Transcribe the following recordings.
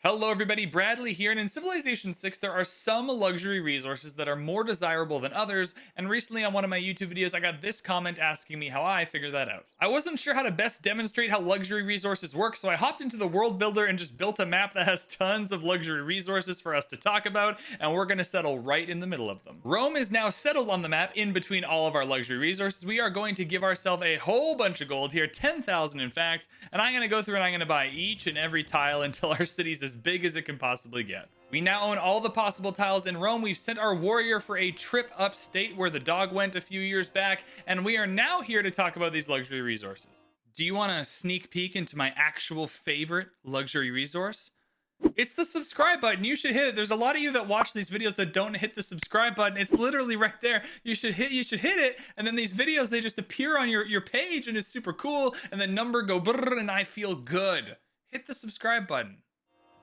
Hello everybody, Bradley here, and in Civilization 6 there are some luxury resources that are more desirable than others, and recently on one of my YouTube videos I got this comment asking me how I figured that out. I wasn't sure how to best demonstrate how luxury resources work, so I hopped into the world builder and just built a map that has tons of luxury resources for us to talk about, and we're going to settle right in the middle of them. Rome is now settled on the map in between all of our luxury resources. We are going to give ourselves a whole bunch of gold here, 10,000 in fact, and I'm going to go through and I'm going to buy each and every tile until our city's as big as it can possibly get. We now own all the possible tiles in Rome. We've sent our warrior for a trip upstate where the dog went a few years back, and we are now here to talk about these luxury resources. Do you want a sneak peek into my actual favorite luxury resource? It's the subscribe button. You should hit it. There's a lot of you that watch these videos that don't hit the subscribe button. It's literally right there. You should hit it, and then these videos, they just appear on your page, and it's super cool, and the number go brrr, and I feel good. Hit the subscribe button.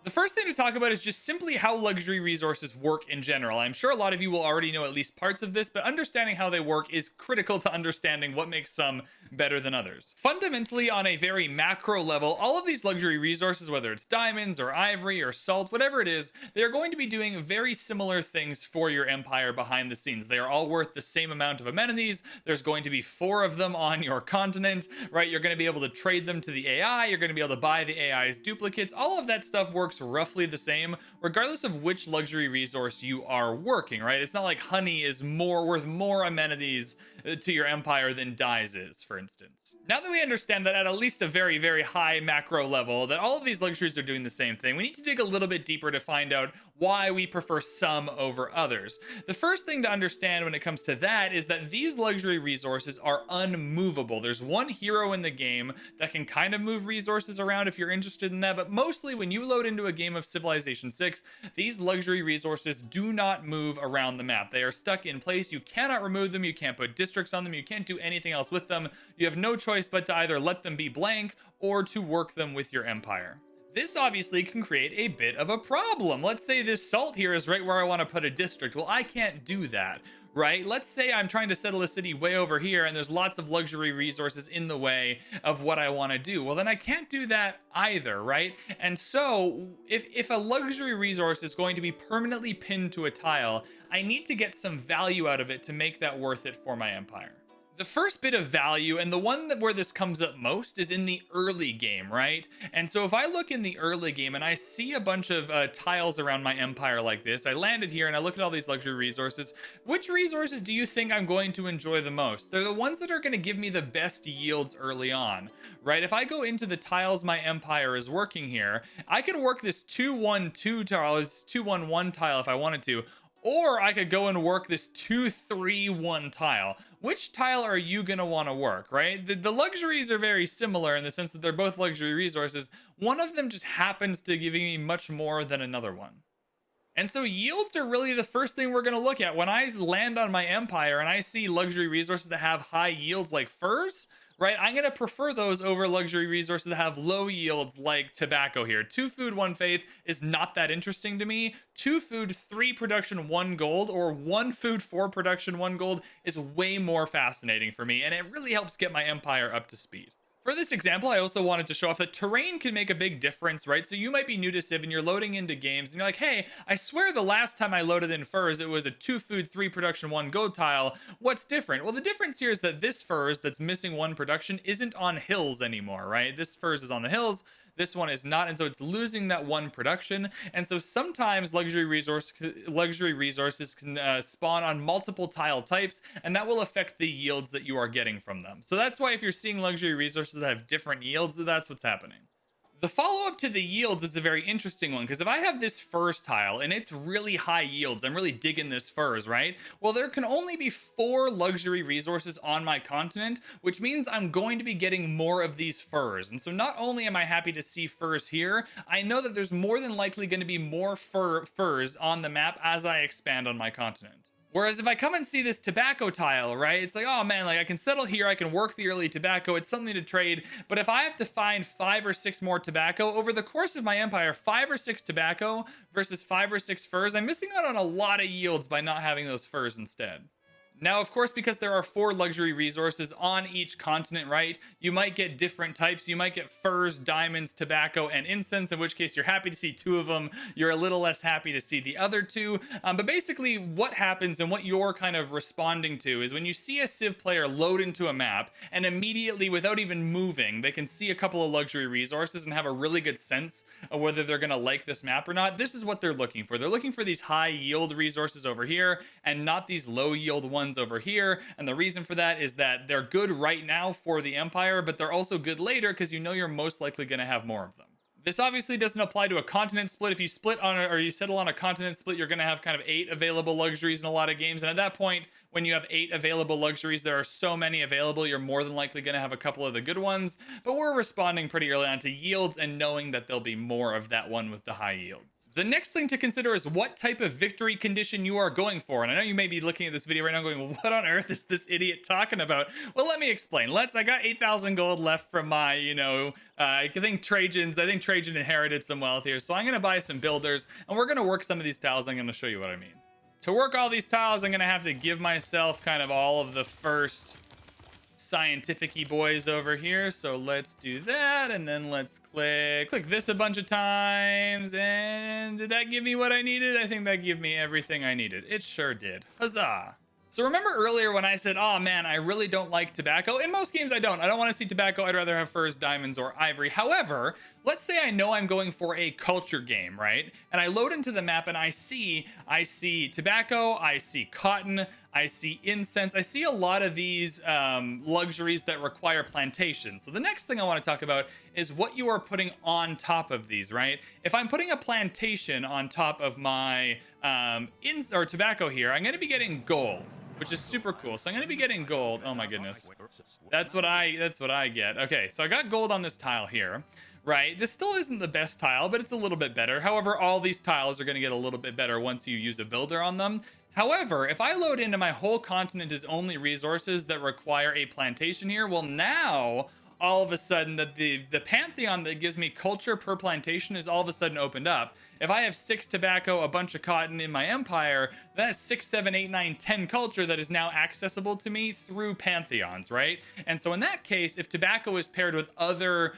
The first thing to talk about is just simply how luxury resources work in general. I'm sure a lot of you will already know at least parts of this, but understanding how they work is critical to understanding what makes some better than others. Fundamentally, on a very macro level, all of these luxury resources, whether it's diamonds or ivory or salt, whatever it is, they are going to be doing very similar things for your empire behind the scenes. They are all worth the same amount of amenities. There's going to be 4 of them on your continent, right? You're going to be able to trade them to the AI. You're going to be able to buy the AI's duplicates. All of that stuff works roughly the same regardless of which luxury resource you are working, right? It's not like honey is worth more amenities to your empire than dyes is, for instance. Now that we understand that at least a very, very high macro level, that all of these luxuries are doing the same thing, we need to dig a little bit deeper to find out why we prefer some over others. The first thing to understand when it comes to that is that these luxury resources are unmovable. There's one hero in the game that can kind of move resources around if you're interested in that, but mostly when you load into a game of Civilization 6, these luxury resources do not move around the map. They are stuck in place. You cannot remove them. You can't put districts on them. You can't do anything else with them. You have no choice but to either let them be blank or to work them with your empire. This obviously can create a bit of a problem. Let's say this salt here is right where I want to put a district. Well, I can't do that, right? Let's say I'm trying to settle a city way over here and there's lots of luxury resources in the way of what I want to do. Well, then I can't do that either, right? And so if a luxury resource is going to be permanently pinned to a tile, I need to get some value out of it to make that worth it for my empire. The first bit of value, and the one where this comes up most, is in the early game, right? And so if I look in the early game and I see a bunch of tiles around my empire like this, I landed here and I look at all these luxury resources. Which resources do you think I'm going to enjoy the most? They're the ones that are going to give me the best yields early on, right? If I go into the tiles my empire is working here, I could work this 2-1-2 tile, this 2-1-1 tile if I wanted to, or I could go and work this 2-3-1 tile. Which tile are you going to want to work, right? The luxuries are very similar in the sense that they're both luxury resources. One of them just happens to give me much more than another one. And so yields are really the first thing we're going to look at. When I land on my empire and I see luxury resources that have high yields like furs, right, I'm going to prefer those over luxury resources that have low yields like tobacco here. 2 food, 1 faith is not that interesting to me. 2 food, 3 production, 1 gold, or 1 food, 4 production, 1 gold is way more fascinating for me, and it really helps get my empire up to speed. For this example, I also wanted to show off that terrain can make a big difference, right? So you might be new to Civ and you're loading into games and you're like, hey, I swear the last time I loaded in furs, it was a 2 food, 3 production, 1 gold tile. What's different? Well, the difference here is that this furs that's missing 1 production isn't on hills anymore, right? This furs is on the hills. This one is not, and so it's losing that 1 production. And so sometimes luxury resources can spawn on multiple tile types, and that will affect the yields that you are getting from them. So that's why if you're seeing luxury resources that have different yields, that's what's happening. The follow-up to the yields is a very interesting one, because if I have this furs tile and it's really high yields, I'm really digging this furs, right? Well, there can only be 4 luxury resources on my continent, which means I'm going to be getting more of these furs. And so not only am I happy to see furs here, I know that there's more than likely going to be more furs on the map as I expand on my continent. Whereas if I come and see this tobacco tile, right, it's like, oh man, like I can settle here, I can work the early tobacco, it's something to trade. But if I have to find 5 or 6 more tobacco over the course of my empire, 5 or 6 tobacco versus 5 or 6 furs, I'm missing out on a lot of yields by not having those furs instead. Now, of course, because there are 4 luxury resources on each continent, right? You might get different types. You might get furs, diamonds, tobacco, and incense, in which case you're happy to see 2 of them. You're a little less happy to see the other 2. But basically, what happens and what you're kind of responding to is when you see a Civ player load into a map and immediately, without even moving, they can see a couple of luxury resources and have a really good sense of whether they're going to like this map or not. This is what they're looking for. They're looking for these high yield resources over here and not these low yield ones over here. And the reason for that is that they're good right now for the Empire, but they're also good later because you know you're most likely going to have more of them. This obviously doesn't apply to a continent split. If you split on or you settle on a continent split, you're going to have kind of 8 available luxuries in a lot of games. And at that point, when you have 8 available luxuries, there are so many available, you're more than likely going to have a couple of the good ones. But we're responding pretty early on to yields and knowing that there'll be more of that one with the high yields. The next thing to consider is what type of victory condition you are going for. And I know you may be looking at this video right now going, what on earth is this idiot talking about? Well, let me explain. I got 8,000 gold left from my, I think Trajan inherited some wealth here. So I'm going to buy some builders and we're going to work some of these tiles. I'm going to show you what I mean. To work all these tiles, I'm going to have to give myself kind of all of the first scientific-y boys over here. So let's do that. And then let's click this a bunch of times. And did that give me what I needed? I think that gave me everything I needed. It sure did. Huzzah. So remember earlier when I said, oh man, I really don't like tobacco? In most games, I don't want to see tobacco. I'd rather have furs, diamonds, or ivory. However, let's say I know I'm going for a culture game, right? And I load into the map and I see tobacco, I see cotton, I see incense. I see a lot of these luxuries that require plantations. So the next thing I want to talk about is what you are putting on top of these, right? If I'm putting a plantation on top of my tobacco here, I'm going to be getting gold, which is super cool. So I'm going to be getting gold. Oh my goodness. That's what I get. Okay, so I got gold on this tile here, right? This still isn't the best tile, but it's a little bit better. However, all these tiles are going to get a little bit better once you use a builder on them. However, if I load into my whole continent as only resources that require a plantation here, well, now all of a sudden the pantheon that gives me culture per plantation is all of a sudden opened up. If I have 6 tobacco, a bunch of cotton in my empire, that's 6, 7, 8, 9, 10 culture that is now accessible to me through pantheons, right? And so in that case, if tobacco is paired with other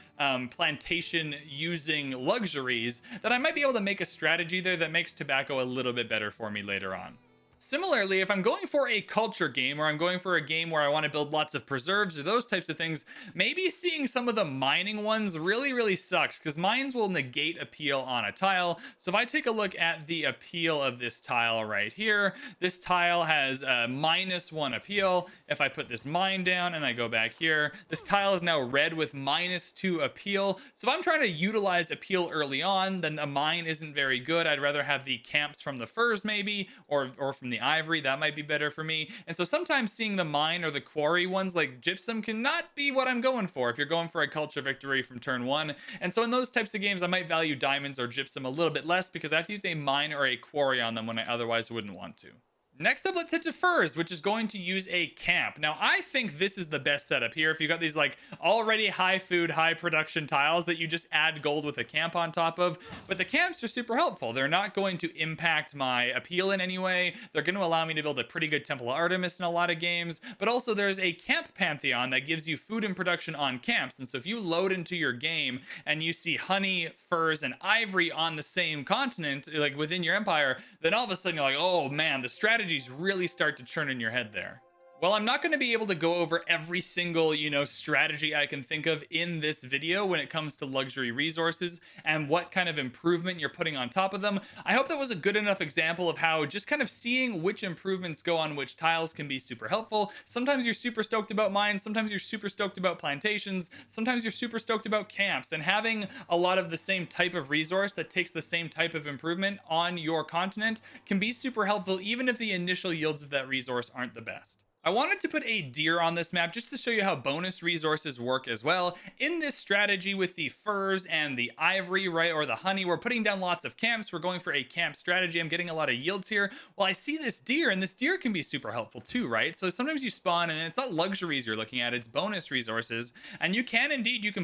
plantation using luxuries, then I might be able to make a strategy there that makes tobacco a little bit better for me later on. Similarly, if I'm going for a culture game or I'm going for a game where I want to build lots of preserves or those types of things, maybe seeing some of the mining ones really sucks because mines will negate appeal on a tile. So if I take a look at the appeal of this tile right here, this tile has a -1 appeal. If I put this mine down and I go back here, this tile is now red with -2 appeal. So if I'm trying to utilize appeal early on, then a mine isn't very good. I'd rather have the camps from the furs maybe, or from the ivory. That might be better for me. And so sometimes seeing the mine or the quarry ones like gypsum cannot be what I'm going for if you're going for a culture victory from turn 1. And so in those types of games, I might value diamonds or gypsum a little bit less because I have to use a mine or a quarry on them when I otherwise wouldn't want to. Next up, let's head to furs, which is going to use a camp. Now, I think this is the best setup here. If you've got these like already high food, high production tiles that you just add gold with a camp on top of. But the camps are super helpful. They're not going to impact my appeal in any way. They're going to allow me to build a pretty good Temple of Artemis in a lot of games. But also there's a camp pantheon that gives you food and production on camps. And so if you load into your game and you see honey, furs, and ivory on the same continent, like within your empire, then all of a sudden you're like, oh man, the strategy really start to churn in your head there. Well, I'm not going to be able to go over every single, strategy I can think of in this video when it comes to luxury resources and what kind of improvement you're putting on top of them. I hope that was a good enough example of how just kind of seeing which improvements go on which tiles can be super helpful. Sometimes you're super stoked about mines, sometimes you're super stoked about plantations, sometimes you're super stoked about camps, and having a lot of the same type of resource that takes the same type of improvement on your continent can be super helpful even if the initial yields of that resource aren't the best. I wanted to put a deer on this map just to show you how bonus resources work as well. In this strategy with the furs and the ivory, right, or the honey, we're putting down lots of camps. We're going for a camp strategy. I'm getting a lot of yields here. Well, I see this deer, and this deer can be super helpful too, right? So sometimes you spawn, and it's not luxuries you're looking at, it's bonus resources. And you can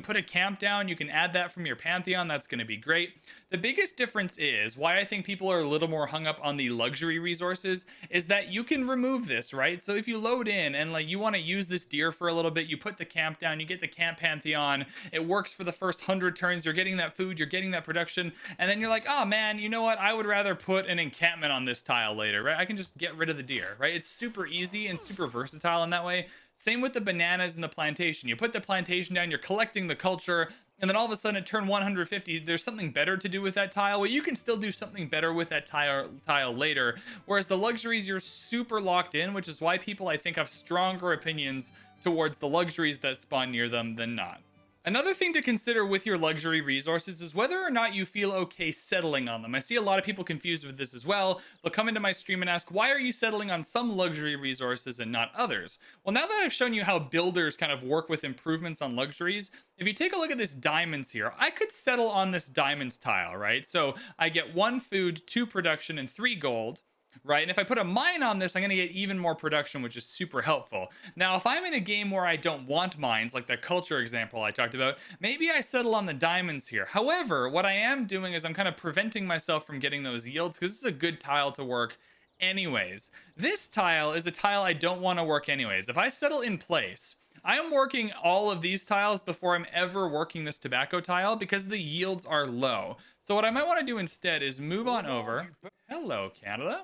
put a camp down. You can add that from your pantheon. That's going to be great. The biggest difference is why I think people are a little more hung up on the luxury resources is that you can remove this, right? So if you load in and like you want to use this deer for a little bit, you put the camp down, you get the camp pantheon, it works for the first 100 turns, you're getting that food, you're getting that production, and then you're like, oh man, you know what, I would rather put an encampment on this tile later, right? I can just get rid of the deer, right? It's super easy and super versatile in that way. Same with the bananas and the plantation. You put the plantation down, you're collecting the culture, and then all of a sudden at turn 150, there's something better to do with that tile. Well, you can still do something better with that tile later. Whereas the luxuries, you're super locked in, which is why people, I think, have stronger opinions towards the luxuries that spawn near them than not. Another thing to consider with your luxury resources is whether or not you feel okay settling on them. I see a lot of people confused with this as well. They'll come into my stream and ask, why are you settling on some luxury resources and not others? Well, now that I've shown you how builders kind of work with improvements on luxuries, if you take a look at this diamonds here, I could settle on this diamonds tile, right? So I get 1 food, 2 production, and 3 gold. Right, and if I put a mine on this, I'm going to get even more production, which is super helpful. Now, if I'm in a game where I don't want mines, like the culture example I talked about, maybe I settle on the diamonds here. However, what I am doing is I'm kind of preventing myself from getting those yields because this is a good tile to work anyways. This tile is a tile I don't want to work anyways. If I settle in place, I am working all of these tiles before I'm ever working this tobacco tile because the yields are low. So what I might want to do instead is move on over. Hello, Canada.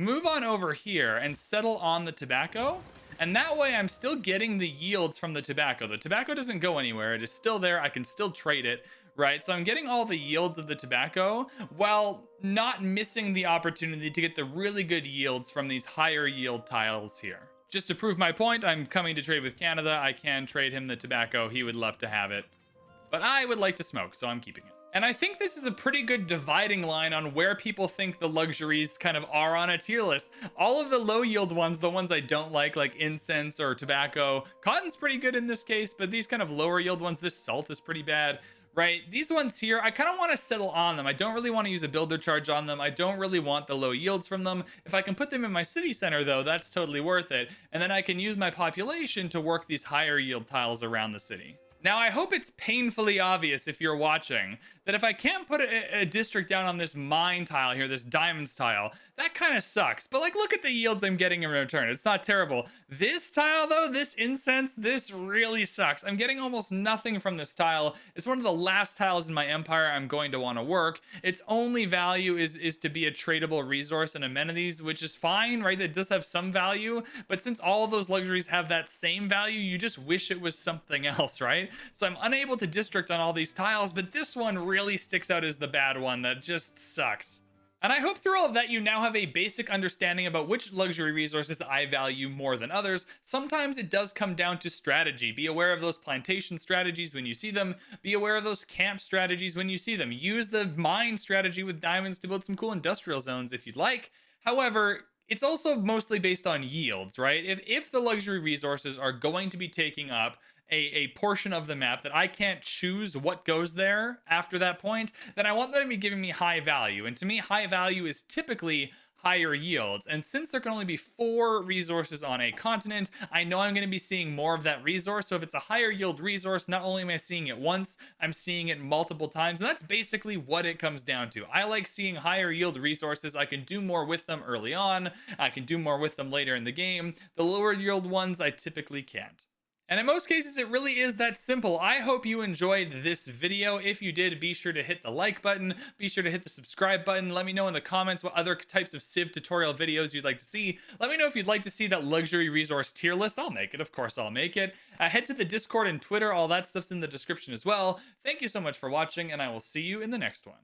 Move on over here and settle on the tobacco, and that way I'm still getting the yields from the tobacco. The tobacco doesn't go anywhere, it is still there, I can still trade it, right? So I'm getting all the yields of the tobacco while not missing the opportunity to get the really good yields from these higher yield tiles here. Just to prove my point, I'm coming to trade with Canada. I can trade him the tobacco, he would love to have it, but I would like to smoke, so I'm keeping it. And I think this is a pretty good dividing line on where people think the luxuries kind of are on a tier list. All of the low yield ones, the ones I don't like incense or tobacco, cotton's pretty good in this case, but these kind of lower yield ones, this salt is pretty bad, right? These ones here, I kind of want to settle on them. I don't really want to use a builder charge on them. I don't really want the low yields from them. If I can put them in my city center though, that's totally worth it. And then I can use my population to work these higher yield tiles around the city. Now, I hope it's painfully obvious if you're watching that if I can't put a district down on this mine tile here, this diamonds tile, that kind of sucks. But like, look at the yields I'm getting in return. It's not terrible. This tile though, this incense, this really sucks. I'm getting almost nothing from this tile. It's one of the last tiles in my empire I'm going to want to work. Its only value is to be a tradable resource and amenities, which is fine, right? It does have some value, but since all of those luxuries have that same value, you just wish it was something else, right? So I'm unable to district on all these tiles, but this one really sticks out as the bad one that just sucks. And I hope through all of that you now have a basic understanding about which luxury resources I value more than others. Sometimes it does come down to strategy. Be aware of those plantation strategies when you see them. Be aware of those camp strategies when you see them. Use the mine strategy with diamonds to build some cool industrial zones if you'd like. However, it's also mostly based on yields, right? If the luxury resources are going to be taking up a portion of the map that I can't choose what goes there after that point, then I want them to be giving me high value. And to me, high value is typically higher yields. And since there can only be 4 resources on a continent, I know I'm going to be seeing more of that resource. So if it's a higher yield resource, not only am I seeing it once, I'm seeing it multiple times. And that's basically what it comes down to. I like seeing higher yield resources. I can do more with them early on. I can do more with them later in the game. The lower yield ones, I typically can't. And in most cases, it really is that simple. I hope you enjoyed this video. If you did, be sure to hit the like button. Be sure to hit the subscribe button. Let me know in the comments what other types of Civ tutorial videos you'd like to see. Let me know if you'd like to see that luxury resource tier list. I'll make it. Of course, I'll make it. Head to the Discord and Twitter. All that stuff's in the description as well. Thank you so much for watching, and I will see you in the next one.